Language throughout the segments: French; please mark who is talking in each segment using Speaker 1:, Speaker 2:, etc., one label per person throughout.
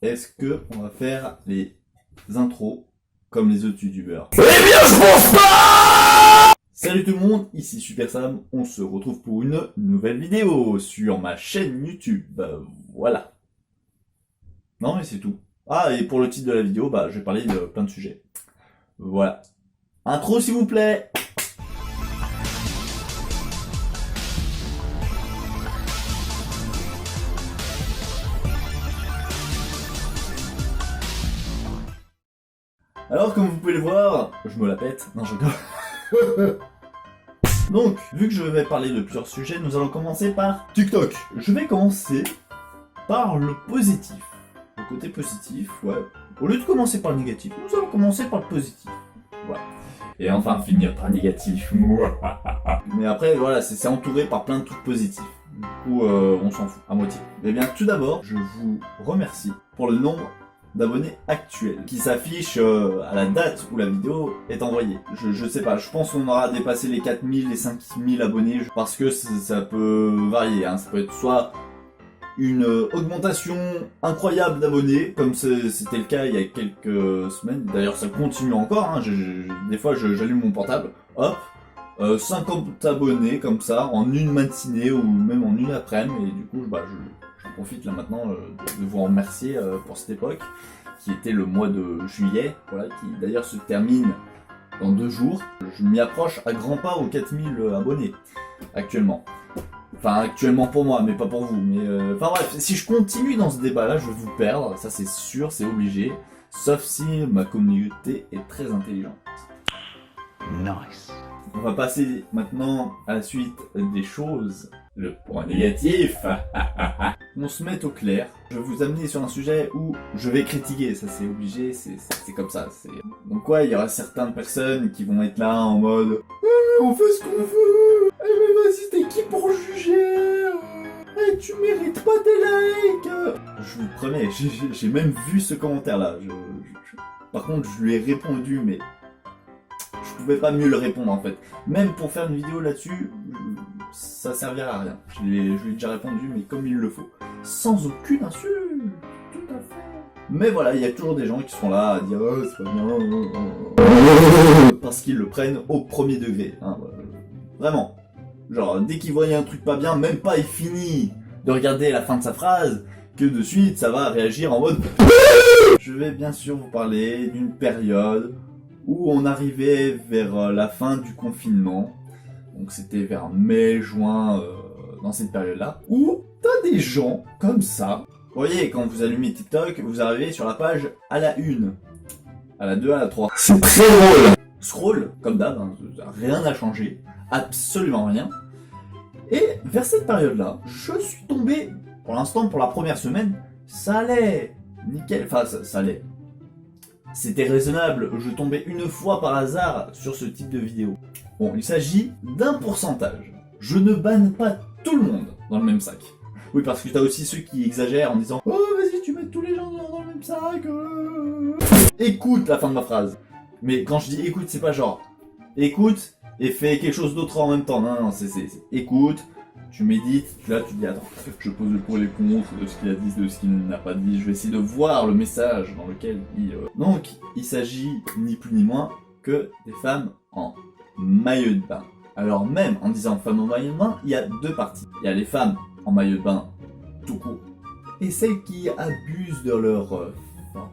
Speaker 1: est-ce que on va faire les intros comme les autres youtubeurs?
Speaker 2: Eh bien, je pense pas.
Speaker 1: Salut tout le monde, ici Super Sam, on se retrouve pour une nouvelle vidéo sur ma chaîne YouTube, voilà. Non mais c'est tout. Ah, et pour le titre de la vidéo, je vais parler de plein de sujets. Voilà. Intro s'il vous plaît. Alors comme vous pouvez le voir, je me la pète, non je rigole. Donc, vu que je vais parler de plusieurs sujets, nous allons commencer par TikTok. Je vais commencer par le positif. Le côté positif, ouais. Au lieu de commencer par le négatif, nous allons commencer par le positif. Voilà. Et enfin finir par le négatif. Mais après, voilà, c'est entouré par plein de trucs positifs. Du coup, on s'en fout, à moitié. Eh bien, tout d'abord, je vous remercie pour le nombre d'abonnés actuels qui s'affichent à la date où la vidéo est envoyée. Je sais pas, je pense qu'on aura dépassé les 4000, les 5000 abonnés parce que ça peut varier, hein. Ça peut être soit une augmentation incroyable d'abonnés, comme c'était le cas il y a quelques semaines, d'ailleurs ça continue encore, hein. Des fois j'allume mon portable, hop, 50 abonnés comme ça, en une matinée ou même en une après-midi, et du coup j'en profite là maintenant de vous remercier pour cette époque, qui était le mois de juillet, voilà, qui d'ailleurs se termine dans 2 jours. Je m'y approche à grands pas aux 4000 abonnés, actuellement. Enfin, actuellement pour moi, mais pas pour vous. Mais enfin bref, si je continue dans ce débat-là, je vais vous perdre, ça c'est sûr, c'est obligé. Sauf si ma communauté est très intelligente.
Speaker 2: Nice.
Speaker 1: On va passer maintenant à la suite des choses. Le point négatif. On se met au clair. Je vais vous amener sur un sujet où je vais critiquer, ça c'est obligé, c'est comme ça. Donc ouais, il y aura certaines personnes qui vont être là en mode on fait ce qu'on veut. Mais vas-y, t'es qui pour juger? Tu mérites pas des likes. Je vous promets, j'ai même vu ce commentaire là. Par contre, je lui ai répondu, mais je pouvais pas mieux le répondre en fait. Même pour faire une vidéo là-dessus, ça servirait à rien. Je lui ai déjà répondu, mais comme il le faut. Sans aucune insulte, tout à fait. Mais voilà, il y a toujours des gens qui sont là à dire oh, c'est pas bien, parce qu'ils le prennent au premier degré. Hein, vraiment. Genre, dès qu'il voit un truc pas bien, même pas il finit de regarder la fin de sa phrase, que de suite ça va réagir en mode Je vais bien sûr vous parler d'une période où on arrivait vers la fin du confinement, donc c'était vers mai, juin, dans cette période-là, où t'as des gens comme ça. Vous voyez, quand vous allumez TikTok, vous arrivez sur la page à la 1, à la 2, à la 3.
Speaker 2: C'est très drôle.
Speaker 1: Scroll, comme d'hab, hein, rien n'a changé, absolument rien. Et vers cette période-là, je suis tombé, pour l'instant, pour la première semaine, ça allait, nickel, enfin ça allait. C'était raisonnable, je tombais une fois par hasard sur ce type de vidéo. Bon, il s'agit d'un pourcentage. Je ne banne pas tout le monde dans le même sac. Oui, parce que t'as aussi ceux qui exagèrent en disant « Oh, vas-y, tu mets tous les gens dans le même sac Écoute la fin de ma phrase. Mais quand je dis écoute, c'est pas genre écoute et fais quelque chose d'autre en même temps. Non, c'est écoute, tu médites, là tu dis attends, je pose le pour et le contre de ce qu'il a dit, de ce qu'il n'a pas dit, je vais essayer de voir le message dans lequel il... Donc, il s'agit ni plus ni moins que des femmes en maillot de bain. Alors même en disant femmes en maillot de bain, il y a 2 parties. Il y a les femmes en maillot de bain tout court, et celles qui abusent de leur forme.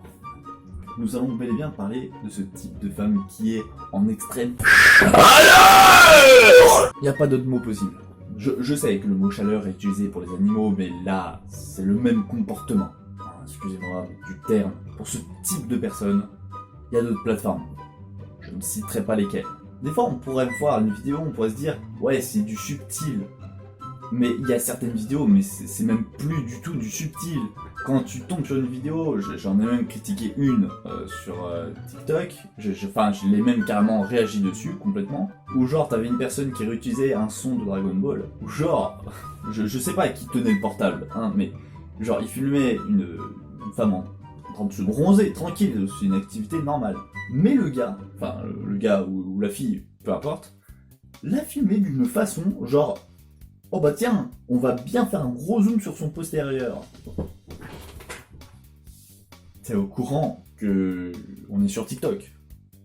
Speaker 1: Nous allons bel et bien parler de ce type de femme qui est en extrême... Il n'y a pas d'autre mot possible. Je sais que le mot chaleur est utilisé pour les animaux, mais là, c'est le même comportement. Excusez-moi du terme. Pour ce type de personnes, il y a d'autres plateformes. Je ne citerai pas lesquelles. Des fois, on pourrait voir une vidéo, on pourrait se dire « Ouais, c'est du subtil ». Mais il y a certaines vidéos, mais c'est même plus du tout du subtil. Quand tu tombes sur une vidéo, j'en ai même critiqué une sur TikTok, je l'ai même carrément réagi dessus, complètement, où genre t'avais une personne qui réutilisait un son de Dragon Ball, où genre, je sais pas qui tenait le portable, hein, mais genre il filmait une femme en train de se bronzer, tranquille, c'est une activité normale. Mais le gars ou la fille, peu importe, l'a filmé d'une façon, genre, oh bah tiens, on va bien faire un gros zoom sur son postérieur. t'es au courant que on est sur TikTok.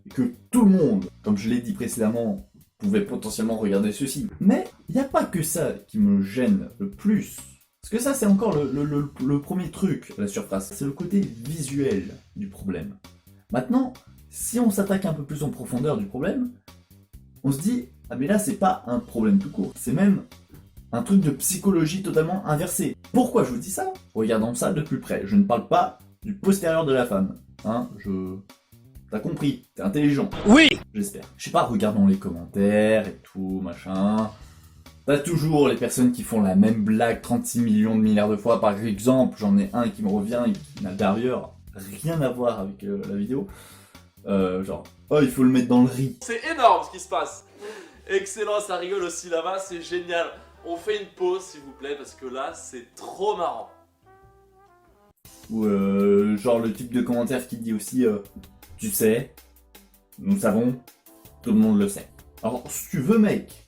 Speaker 1: Et que tout le monde, comme je l'ai dit précédemment, pouvait potentiellement regarder ceci. Mais il n'y a pas que ça qui me gêne le plus. Parce que ça, c'est encore le premier truc à la surface. C'est le côté visuel du problème. Maintenant, si on s'attaque un peu plus en profondeur du problème, on se dit, ah mais là, c'est pas un problème tout court. C'est même un truc de psychologie totalement inversé. Pourquoi je vous dis ça? Regardons ça de plus près. Je ne parle pas du postérieur de la femme. Hein, T'as compris, t'es intelligent.
Speaker 2: Oui.
Speaker 1: J'espère. Je sais pas, regardons les commentaires et tout, machin. T'as toujours les personnes qui font la même blague 36 millions de milliards de fois. Par exemple, j'en ai un qui me revient et qui n'a d'ailleurs rien à voir avec la vidéo. Genre, oh, il faut le mettre dans le riz.
Speaker 3: C'est énorme ce qui se passe. Excellent, ça rigole aussi là-bas, c'est génial. On fait une pause s'il vous plaît parce que là c'est trop marrant.
Speaker 1: Ou genre le type de commentaire qui dit aussi tu sais, nous savons, tout le monde le sait. Alors si tu veux mec,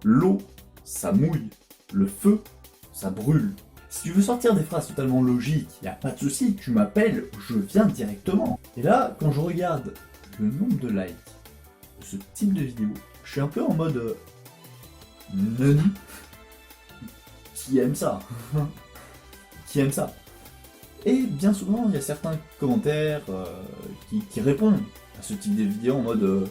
Speaker 1: l'eau ça mouille, le feu ça brûle. Si tu veux sortir des phrases totalement logiques, y a pas de souci, tu m'appelles, je viens directement. Et là, quand je regarde le nombre de likes de ce type de vidéo, je suis un peu en mode nani. Qui aime ça? Qui aime ça? Et bien souvent, il y a certains commentaires qui répondent à ce type de vidéo en mode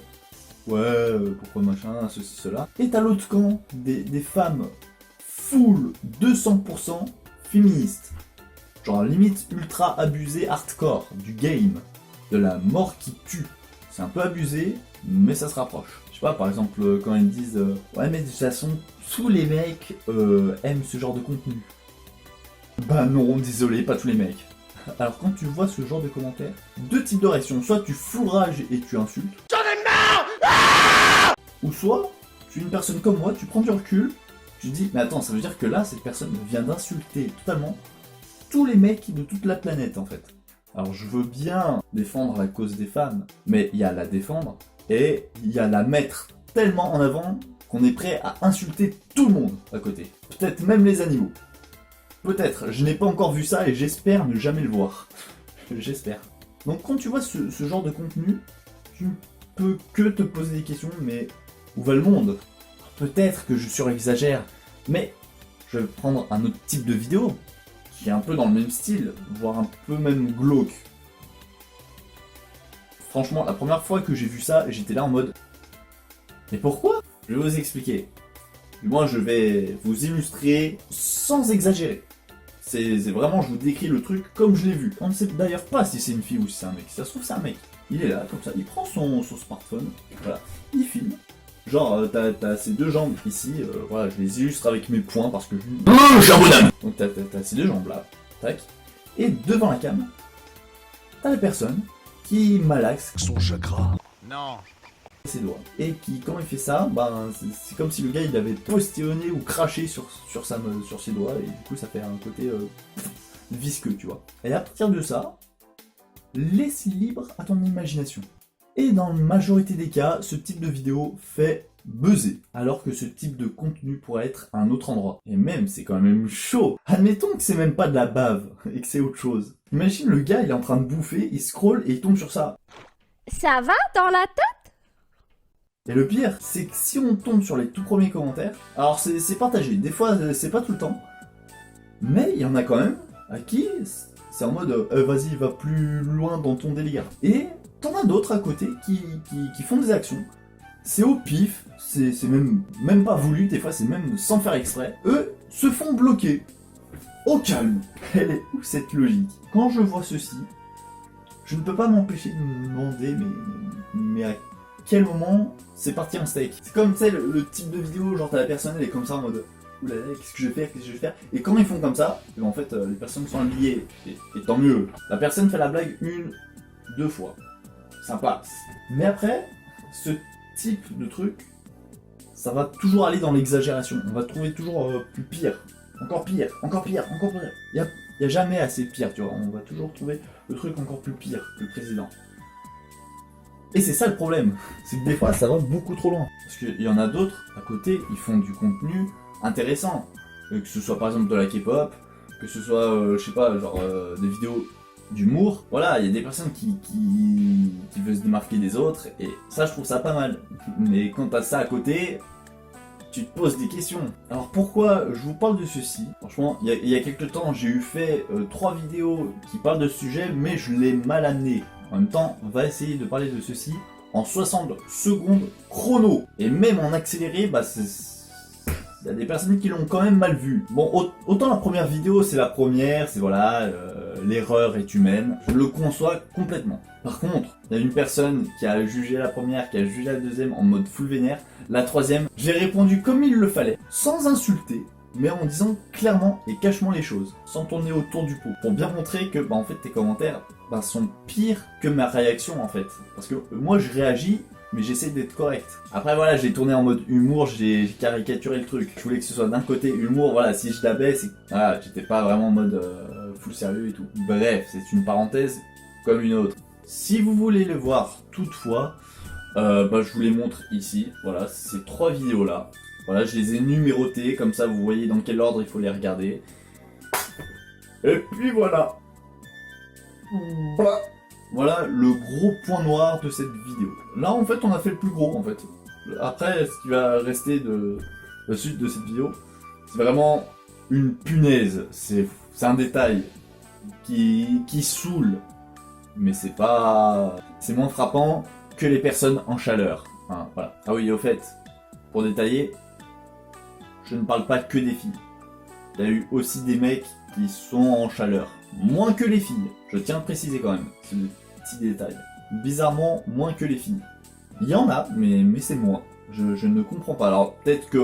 Speaker 1: ouais, pourquoi machin, ceci, cela. Et t'as l'autre camp, des femmes full 200% féministes. Genre limite ultra abusé hardcore du game, de la mort qui tue. C'est un peu abusé, mais ça se rapproche. Je sais pas, par exemple, quand ils disent ouais, mais de toute façon, tous les mecs aiment ce genre de contenu. Bah non, désolé, pas tous les mecs. Alors quand tu vois ce genre de commentaires, deux types de réactions. Soit tu fous rage et tu insultes. J'en ai marre. Ou soit, tu es une personne comme moi, tu prends du recul, tu te dis, mais attends, ça veut dire que là, cette personne vient d'insulter totalement tous les mecs de toute la planète en fait. Alors je veux bien défendre la cause des femmes, mais il y a la défendre et il y a la mettre tellement en avant qu'on est prêt à insulter tout le monde à côté. Peut-être même les animaux. Peut-être, je n'ai pas encore vu ça et j'espère ne jamais le voir. J'espère. Donc quand tu vois ce genre de contenu, tu ne peux que te poser des questions, mais où va le monde? Peut-être que je surexagère, mais je vais prendre un autre type de vidéo, qui est un peu dans le même style, voire un peu même glauque. Franchement, la première fois que j'ai vu ça, j'étais là en mode... Mais pourquoi? Je vais vous expliquer. Du moins, je vais vous illustrer sans exagérer. C'est vraiment, je vous décris le truc comme je l'ai vu. On ne sait d'ailleurs pas si c'est une fille ou si c'est un mec. Si ça se trouve, c'est un mec. Il est là, comme ça, il prend son smartphone, voilà, il filme. Genre, t'as ces deux jambes ici, voilà, je les illustre avec mes poings parce que je... Donc t'as ces deux jambes là, tac. Et devant la cam, t'as la personne qui malaxe
Speaker 2: Son chakra.
Speaker 4: Non.
Speaker 1: ses doigts. Et qui, quand il fait ça, ben, c'est comme si le gars il avait postillonné ou craché sur ses doigts, et du coup ça fait un côté visqueux, tu vois. Et à partir de ça, laisse libre à ton imagination. Et dans la majorité des cas, ce type de vidéo fait buzzer, alors que ce type de contenu pourrait être à un autre endroit. Et même, c'est quand même chaud. Admettons que c'est même pas de la bave, et que c'est autre chose. Imagine le gars, il est en train de bouffer, il scrolle et il tombe sur ça.
Speaker 5: Ça va dans la tête?
Speaker 1: Et le pire, c'est que si on tombe sur les tout premiers commentaires, alors c'est partagé, des fois c'est pas tout le temps, mais il y en a quand même à qui c'est en mode vas-y, va plus loin dans ton délire. Et t'en as d'autres à côté qui font des actions. C'est au pif, c'est même pas voulu, des fois c'est même sans faire exprès. Eux se font bloquer. Au calme. Elle est où cette logique? Quand je vois ceci, je ne peux pas m'empêcher de me demander mais à quel moment c'est parti en steak? C'est comme, tu sais, le type de vidéo, genre t'as la personne, elle est comme ça en mode oulala, qu'est-ce que je vais faire, qu'est-ce que je vais faire? Et quand ils font comme ça, et ben en fait, les personnes sont habillées, et tant mieux. La personne fait la blague une, deux fois. Ça passe. Mais après, ce type de truc, ça va toujours aller dans l'exagération. On va trouver toujours plus pire. Encore pire, encore pire, encore pire. Il y a jamais assez pire, tu vois. On va toujours trouver le truc encore plus pire que le précédent. Et c'est ça le problème, c'est que des fois ça va beaucoup trop loin. Parce qu'il y en a d'autres, à côté, ils font du contenu intéressant. Que ce soit par exemple de la K-pop, que ce soit, je sais pas, genre des vidéos d'humour. Voilà, il y a des personnes qui veulent se démarquer des autres, et ça, je trouve ça pas mal. Mais quand t'as ça à côté, tu te poses des questions. Alors pourquoi je vous parle de ceci? Franchement, il y a quelques temps, j'ai fait 3 vidéos qui parlent de ce sujet, mais je l'ai mal amené. En même temps, on va essayer de parler de ceci en 60 secondes chrono. Et même en accéléré, bah il y a des personnes qui l'ont quand même mal vu. Bon, autant la première vidéo, c'est la première, c'est voilà, l'erreur est humaine. Je le conçois complètement. Par contre, il y a une personne qui a jugé la première, qui a jugé la deuxième en mode full vénère. La troisième, j'ai répondu comme il le fallait, sans insulter, mais en disant clairement et cachement les choses, sans tourner autour du pot, pour bien montrer que bah, en fait tes commentaires sont pires que ma réaction en fait. Parce que moi je réagis, mais j'essaie d'être correct. Après voilà, j'ai tourné en mode humour, j'ai caricaturé le truc. Je voulais que ce soit d'un côté humour, voilà, si je dabais, c'est voilà, j'étais pas vraiment en mode full sérieux et tout. Bref, c'est une parenthèse comme une autre. Si vous voulez le voir toutefois, bah, je vous les montre ici. Voilà, ces 3 vidéos là. Voilà, je les ai numérotées, comme ça vous voyez dans quel ordre il faut les regarder. Et puis voilà. Voilà le gros point noir de cette vidéo. Là en fait on a fait le plus gros en fait. Après ce qui va rester de la suite de cette vidéo, c'est vraiment une punaise. C'est un détail qui saoule. Mais c'est pas... c'est moins frappant que les personnes en chaleur. Hein, voilà. Ah oui, au fait, pour détailler, je ne parle pas que des filles. Il y a eu aussi des mecs qui sont en chaleur. Moins que les filles. Je tiens à préciser quand même, c'est le petit détail. Bizarrement, moins que les filles. Il y en a, mais c'est moins. Je ne comprends pas. Alors peut-être que,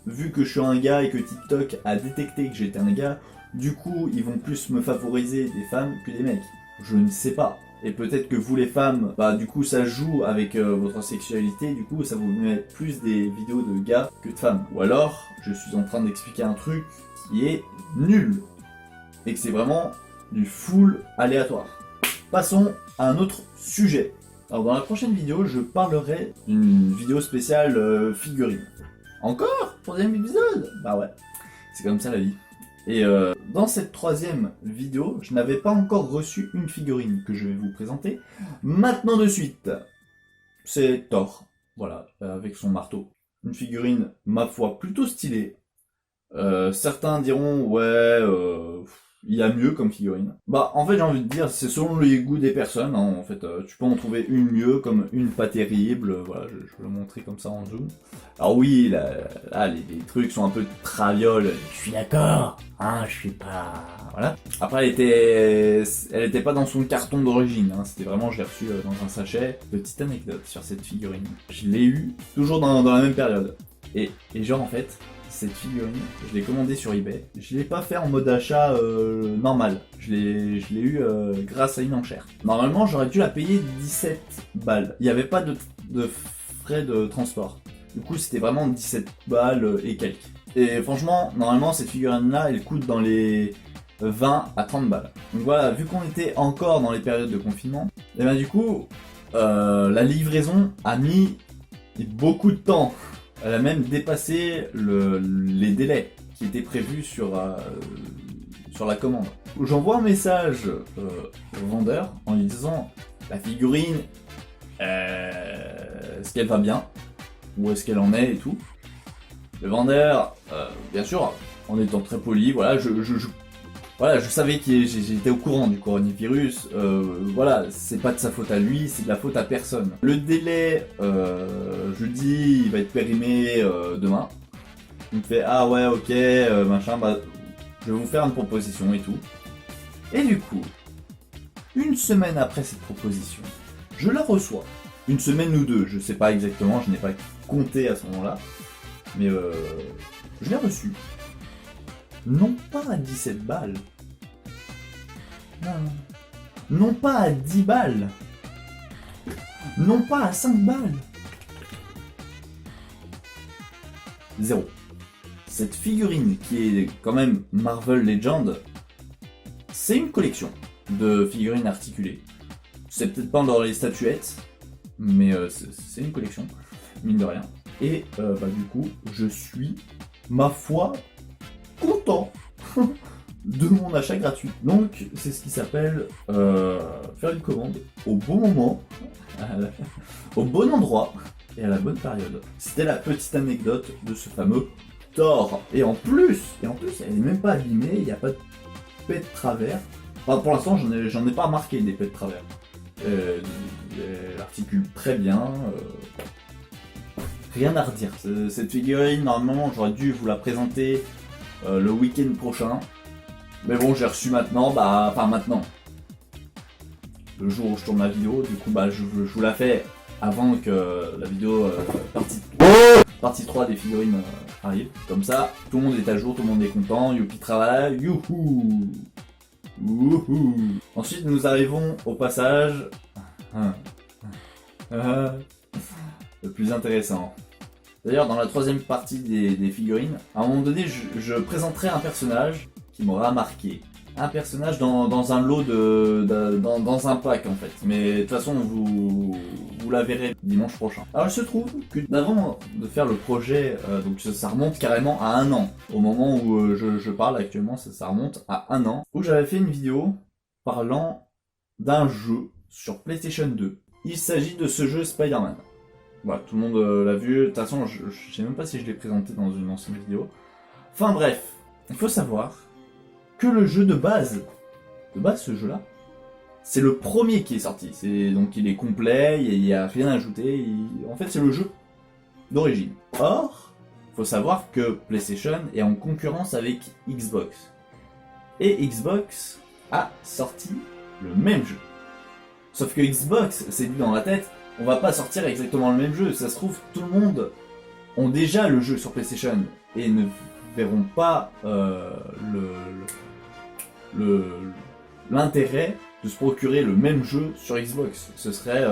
Speaker 1: vu que je suis un gars et que TikTok a détecté que j'étais un gars, du coup, ils vont plus me favoriser des femmes que des mecs. Je ne sais pas. Et peut-être que vous les femmes, bah du coup ça joue avec votre sexualité, du coup ça vous met plus des vidéos de gars que de femmes. Ou alors, je suis en train d'expliquer un truc qui est nul. Et que c'est vraiment du full aléatoire. Passons à un autre sujet. Alors dans la prochaine vidéo, je parlerai d'une vidéo spéciale figurine. Encore? 3e épisode? Bah ouais, c'est comme ça la vie. Et dans cette 3e vidéo, je n'avais pas encore reçu une figurine que je vais vous présenter. Maintenant de suite, c'est Thor, voilà, avec son marteau. Une figurine, ma foi, plutôt stylée. Certains diront, ouais, il y a mieux comme figurine. Bah, en fait, j'ai envie de dire, c'est selon les goûts des personnes, hein, en fait, tu peux en trouver une mieux, comme une pas terrible, voilà, je vais le montrer comme ça en zoom. Alors oui, là les trucs sont un peu traviole, je suis d'accord, hein, je suis pas... Voilà. Après, elle était pas dans son carton d'origine, hein, c'était vraiment, je l'ai reçu dans un sachet. Petite anecdote sur cette figurine, je l'ai eu toujours dans la même période. Et genre, en fait, cette figurine, je l'ai commandée sur eBay. Je l'ai pas fait en mode achat normal. Je l'ai eu grâce à une enchère. Normalement, j'aurais dû la payer 17 balles. Il n'y avait pas de frais de transport. Du coup, c'était vraiment 17 balles et quelques. Et franchement, normalement, cette figurine-là, elle coûte dans les 20 à 30 balles. Donc voilà, vu qu'on était encore dans les périodes de confinement, et ben du coup, la livraison a mis beaucoup de temps. Elle a même dépassé les délais qui étaient prévus sur la commande. J'envoie un message au vendeur en lui disant la figurine, est-ce qu'elle va bien? Où est-ce qu'elle en est et tout. Le vendeur, bien sûr, en étant très poli, voilà, voilà, je savais que j'étais au courant du coronavirus, voilà, c'est pas de sa faute à lui, c'est de la faute à personne. Le délai, je dis, il va être périmé demain. Il me fait, ah ouais, ok, machin, bah, je vais vous faire une proposition et tout. Et du coup, une semaine après cette proposition, je la reçois. Une semaine ou deux, je sais pas exactement, je n'ai pas compté à ce moment-là, mais je l'ai reçue. Non pas à 17 balles. Non. Non pas à 10 balles. Non pas à 5 balles. 0. Cette figurine qui est quand même Marvel Legend, c'est une collection de figurines articulées. C'est peut-être pas dans les statuettes, mais c'est une collection, mine de rien. Et bah, du coup, je suis, ma foi, content. de mon achat gratuit. Donc c'est ce qui s'appelle faire une commande au bon moment, au bon endroit et à la bonne période. C'était la petite anecdote de ce fameux Thor. Et en plus, elle n'est même pas abîmée, il n'y a pas de paix de travers. Enfin, pour l'instant, j'en ai pas remarqué des paix de travers. Elle articule très bien. Rien à redire. Cette figurine, normalement, j'aurais dû vous la présenter le week-end prochain. Mais bon, j'ai reçu maintenant, enfin maintenant. Le jour où je tourne la vidéo, du coup, je vous la fais avant que la vidéo partie 3 des figurines arrive. Comme ça, tout le monde est à jour, tout le monde est content, youpi travail, youhou! Wouhou! Ensuite, nous arrivons au passage le plus intéressant. D'ailleurs, dans la troisième partie des figurines, à un moment donné, je présenterai un personnage qui m'aura marqué. Un personnage dans un lot dans un pack en fait. Mais de toute façon, vous la verrez dimanche prochain. Alors il se trouve que avant de faire le projet, donc ça remonte carrément à 1 an. Au moment où je parle actuellement, ça remonte à 1 an. Où j'avais fait une vidéo parlant d'un jeu sur PlayStation 2. Il s'agit de ce jeu Spider-Man. Voilà, tout le monde l'a vu. De toute façon, je sais même pas si je l'ai présenté dans une ancienne vidéo. Enfin bref, il faut savoir que le jeu de base ce jeu-là, c'est le premier qui est sorti. Donc il est complet, il n'y a rien à ajouter. En fait, c'est le jeu d'origine. Or, il faut savoir que PlayStation est en concurrence avec Xbox. Et Xbox a sorti le même jeu. Sauf que Xbox s'est dit dans la tête, on va pas sortir exactement le même jeu. Ça se trouve, tout le monde ont déjà le jeu sur PlayStation et ne verront pas l'intérêt de se procurer le même jeu sur Xbox. Ce serait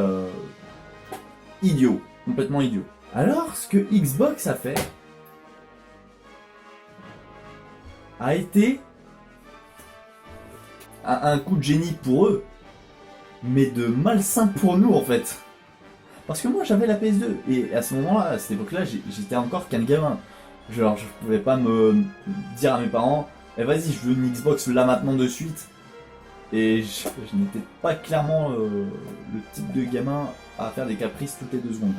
Speaker 1: idiot, complètement idiot. Alors, ce que Xbox a fait a été un coup de génie pour eux, mais de malsain pour nous en fait. Parce que moi j'avais la PS2 et à ce moment-là, à cette époque-là, j'étais encore qu'un gamin. Genre, je pouvais pas me dire à mes parents, eh vas-y, je veux une Xbox là maintenant de suite. Et je n'étais pas clairement le type de gamin à faire des caprices toutes les 2 secondes.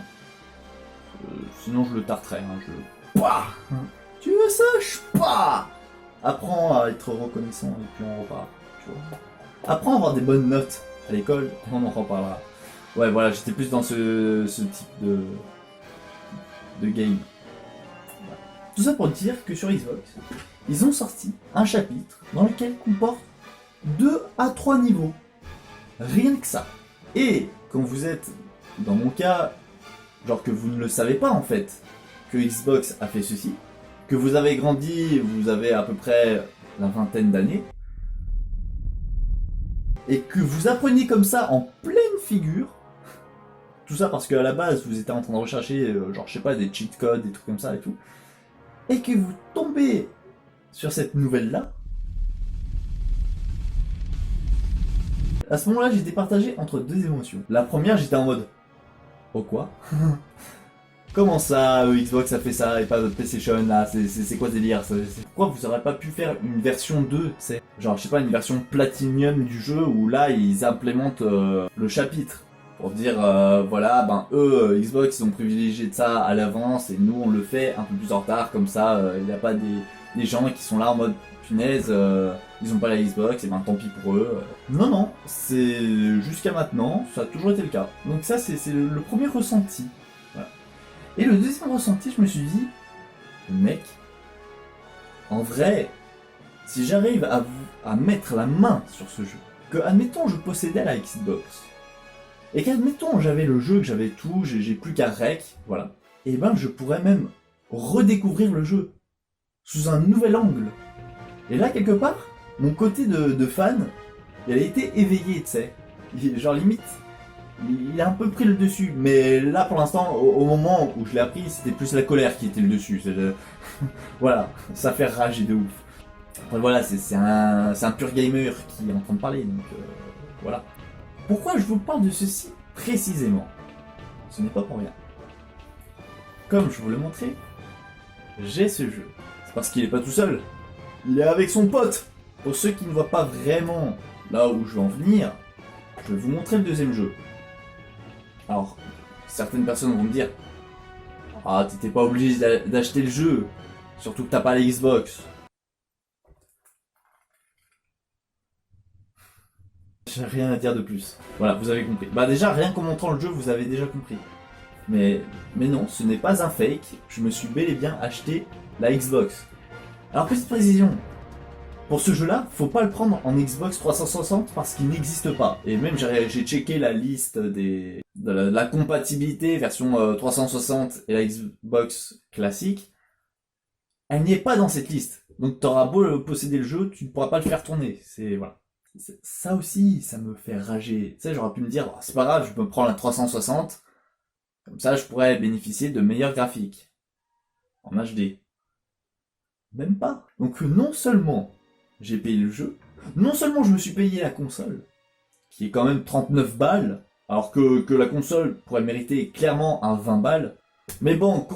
Speaker 1: Sinon, je le tarterais. Pouah, tu veux ça? Pouah, apprends à être reconnaissant et puis on repart. Tu vois. Apprends à avoir des bonnes notes à l'école, on en reparlera. Ouais, voilà, j'étais plus dans ce type de game. Tout ça pour dire que sur Xbox, ils ont sorti un chapitre dans lequel comporte 2 à 3 niveaux. Rien que ça. Et quand vous êtes, dans mon cas, genre que vous ne le savez pas en fait, que Xbox a fait ceci, que vous avez grandi, vous avez à peu près la vingtaine d'années, et que vous appreniez comme ça en pleine figure, tout ça parce qu'à la base vous étiez en train de rechercher, genre je sais pas, des cheat codes, des trucs comme ça et tout, et que vous tombez sur cette nouvelle-là, à ce moment-là, j'étais partagé entre 2 émotions. La première, j'étais en mode « Oh quoi ?» Comment ça, Xbox a fait ça et pas PlayStation là, c'est quoi ce délire? Pourquoi vous aurez pas pu faire une version 2, tu sais? Genre, je sais pas, une version Platinum du jeu où là, ils implémentent le chapitre. Pour dire, voilà, ben eux, Xbox, ils ont privilégié de ça à l'avance et nous, on le fait un peu plus en retard, comme ça, il n'y a pas des gens qui sont là en mode punaise, ils ont pas la Xbox, et ben tant pis pour eux. Non, non, c'est jusqu'à maintenant, ça a toujours été le cas. Donc ça, c'est le premier ressenti. Voilà. Et le deuxième ressenti, je me suis dit, mec, en vrai, si j'arrive à mettre la main sur ce jeu, que, admettons, je possédais la Xbox, et qu'admettons j'avais le jeu, que j'avais tout, j'ai plus qu'à rec, voilà. Et ben je pourrais même redécouvrir le jeu sous un nouvel angle. Et là quelque part, mon côté de fan, il a été éveillé, tu sais. Genre limite, il a un peu pris le dessus. Mais là pour l'instant, au moment où je l'ai appris, c'était plus la colère qui était le dessus. Voilà, ça fait rager de ouf. Après, voilà, c'est un pur gamer qui est en train de parler, donc voilà. Pourquoi je vous parle de ceci précisément? Ce n'est pas pour rien. Comme je vous l'ai montré, j'ai ce jeu. C'est parce qu'il est pas tout seul. Il est avec son pote. pour ceux qui ne voient pas vraiment là où je veux en venir, je vais vous montrer le deuxième jeu. Alors, certaines personnes vont me dire « Ah, t'étais pas obligé d'acheter le jeu, surtout que t'as pas la Xbox. » J'ai rien à dire de plus. Voilà, vous avez compris. Bah déjà, rien qu'en montrant le jeu, vous avez déjà compris. Mais non, ce n'est pas un fake, je me suis bel et bien acheté la Xbox. Alors petite précision, pour ce jeu-là, faut pas le prendre en Xbox 360 parce qu'il n'existe pas. Et même j'ai checké la liste de la compatibilité version 360 et la Xbox classique, elle n'y est pas dans cette liste. Donc t'auras beau posséder le jeu, tu ne pourras pas le faire tourner. C'est voilà. Ça aussi, ça me fait rager. Tu sais, j'aurais pu me dire, oh, c'est pas grave, je peux prendre la 360. Comme ça, je pourrais bénéficier de meilleurs graphiques. En HD. Même pas. Donc non seulement j'ai payé le jeu, non seulement je me suis payé la console, qui est quand même 39 balles, alors que la console pourrait mériter clairement un 20 balles. Mais bon,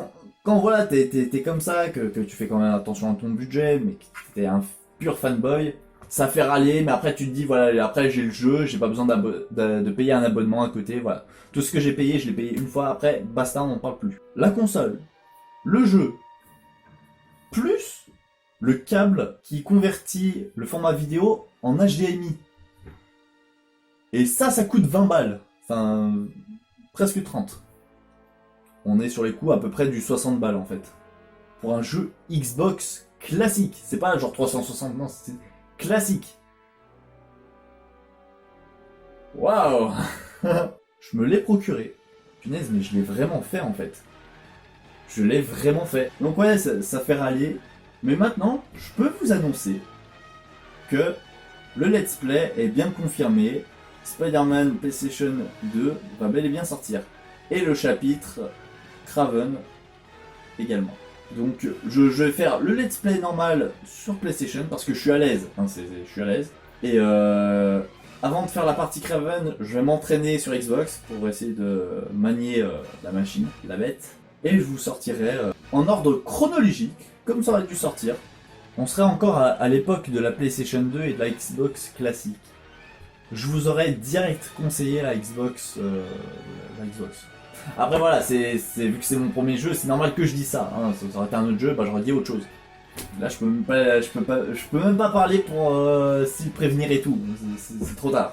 Speaker 1: quand voilà, t'es comme ça, que tu fais quand même attention à ton budget, mais que t'es un pur fanboy, ça fait râler, mais après tu te dis, voilà, après j'ai le jeu, j'ai pas besoin de payer un abonnement à côté, voilà. Tout ce que j'ai payé, je l'ai payé une fois, après, basta, on n'en parle plus. La console, le jeu, plus le câble qui convertit le format vidéo en HDMI. Et ça coûte 20 balles. Enfin, presque 30. On est sur les coûts à peu près du 60 balles en fait. Pour un jeu Xbox classique. C'est pas genre 360, non, c'est classique. Waouh. Je me l'ai procuré. Punaise, mais je l'ai vraiment fait en fait. Je l'ai vraiment fait. Donc ouais, ça fait râler. Mais maintenant, je peux vous annoncer que le let's play est bien confirmé. Spider-Man PlayStation 2 va bel et bien sortir. Et le chapitre Kraven également. Donc je vais faire le let's play normal sur PlayStation parce que je suis à l'aise. Hein, je suis à l'aise. Et avant de faire la partie Kraven, je vais m'entraîner sur Xbox pour essayer de manier la machine, la bête. Et je vous sortirai en ordre chronologique, comme ça aurait dû sortir. On serait encore à l'époque de la PlayStation 2 et de la Xbox classique. Je vous aurais direct conseillé la Xbox. Après voilà, vu que c'est mon premier jeu, c'est normal que je dise ça. Hein. Ça aurait été un autre jeu, bah j'aurais dit autre chose. Là je peux même pas parler pour s'y prévenir et tout. C'est trop tard.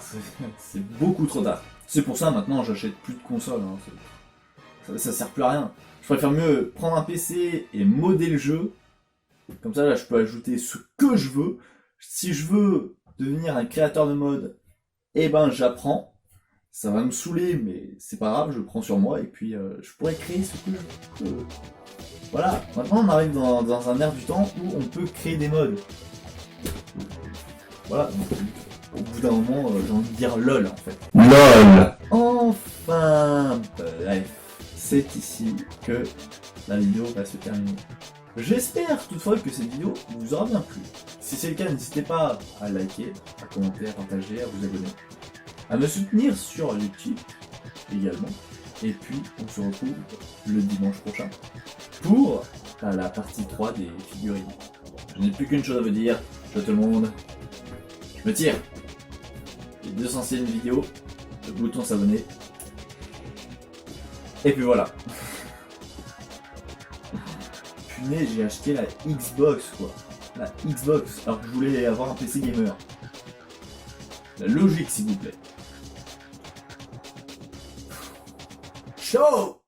Speaker 1: C'est beaucoup trop tard. C'est pour ça maintenant j'achète plus de consoles. Hein. Ça sert plus à rien. Je préfère mieux prendre un PC et modder le jeu. Comme ça là je peux ajouter ce que je veux. Si je veux devenir un créateur de mode, eh ben j'apprends. Ça va me saouler mais c'est pas grave, je le prends sur moi et puis je pourrais créer ce que je veux. Voilà, maintenant on arrive dans un air du temps où on peut créer des modes. Voilà, donc, au bout d'un moment j'ai envie de dire LOL en fait.
Speaker 2: LOL.
Speaker 1: Enfin, bref, c'est ici que la vidéo va se terminer. J'espère toutefois que cette vidéo vous aura bien plu. Si c'est le cas, n'hésitez pas à liker, à commenter, à partager, à vous abonner, à me soutenir sur YouTube également. Et puis on se retrouve le dimanche prochain pour la partie 3 des figurines. Je n'ai plus qu'une chose à vous dire, ciao tout le monde, je me tire. Les 2 anciennes vidéos, le bouton s'abonner. Et puis voilà. Punaise, j'ai acheté la Xbox quoi. La Xbox, alors que je voulais avoir un PC gamer. La logique s'il vous plaît. Ciao.